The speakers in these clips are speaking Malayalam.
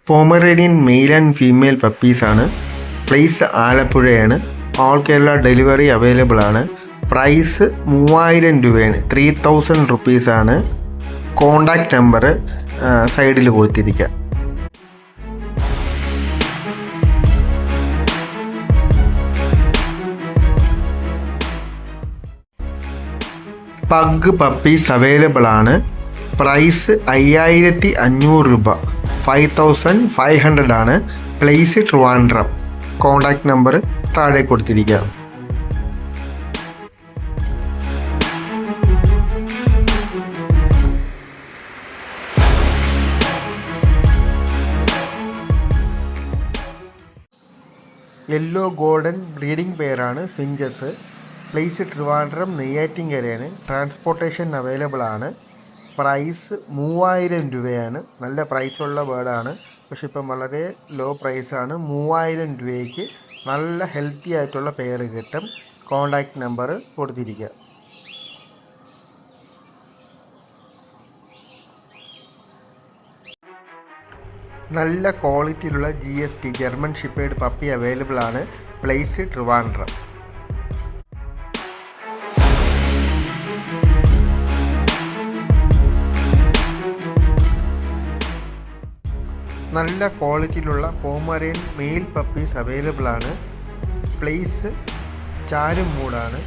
പോമറേനിയൻ മെയിൽ ആൻഡ് ഫീമെയിൽ പപ്പീസാണ്. പ്ലേസ് ആലപ്പുഴയാണ്. ഓൾ കേരള ഡെലിവറി അവൈലബിൾ ആണ്. പ്രൈസ് 3000 രൂപയാണ്, 3000 റുപ്പീസാണ്. കോണ്ടാക്ട് നമ്പർ സൈഡിൽ കൊടുത്തിരിക്കുക. പഗ് പപ്പീസ് അവൈലബിൾ ആണ്. പ്രൈസ് 5500 രൂപ, 5500 ആണ്. പ്ലേസ് ട്രിവാൻഡ്രം. കോണ്ടാക്ട് നമ്പർ താഴെ കൊടുത്തിരിക്കുക. യെല്ലോ ഗോൾഡൻ ബ്രീഡിംഗ് പെയറാണ്, ഫിഞ്ചസ്. പ്ലേസ് ട്രിവാൻഡ്രം, നെയ്യാറ്റിൻകരയാണ്. ട്രാൻസ്പോർട്ടേഷൻ അവൈലബിൾ ആണ്. പ്രൈസ് 3000 രൂപയാണ്. നല്ല പ്രൈസുള്ള ബേർഡാണ്, പക്ഷെ ഇപ്പം വളരെ ലോ പ്രൈസാണ്. 3000 രൂപയ്ക്ക് നല്ല ഹെൽത്തി ആയിട്ടുള്ള പെയർ കിട്ടും. കോണ്ടാക്ട് നമ്പർ കൊടുത്തിരിക്കുക. നല്ല ക്വാളിറ്റിയിലുള്ള GST German shepherd puppy available ആണ്. പ്ലേസ് ട്രിവാൻഡ്രം. നല്ല ക്വാളിറ്റിയിലുള്ള പോമറേൻ മെയിൽ പപ്പീസ് അവൈലബിൾ ആണ്. പ്ലേസ് ചാരുമൂടാണ്.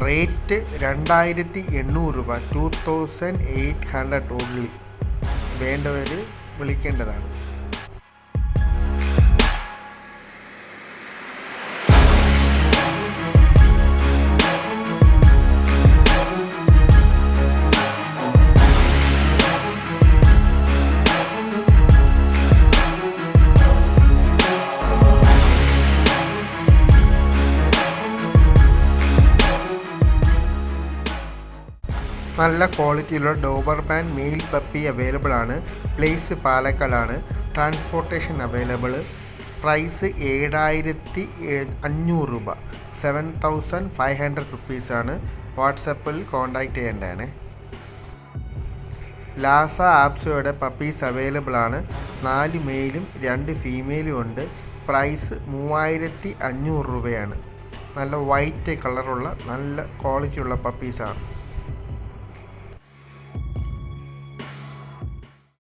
റേറ്റ് 2800 രൂപ, 2800 ഓൺലി. വേണ്ടവർ വിളിക്കേണ്ടതാണ്. നല്ല ക്വാളിറ്റിയുള്ള ഡോബർമാൻ മെയിൽ പപ്പി അവൈലബിൾ ആണ്. പ്ലേസ് പാലക്കാടാണ്. Transportation available. പ്രൈസ് 7500 രൂപ, 7500 റുപ്പീസാണ്. വാട്സപ്പിൽ കോൺടാക്റ്റ് ചെയ്യേണ്ടതാണ്. ലാസ ആപ്സോയുടെ പപ്പീസ് അവൈലബിൾ ആണ്. 4 മെയിലും 2 ഫീമെയിലും ഉണ്ട്. പ്രൈസ് 3500 രൂപയാണ്. നല്ല വൈറ്റ് കളറുള്ള നല്ല ക്വാളിറ്റിയുള്ള പപ്പീസാണ്.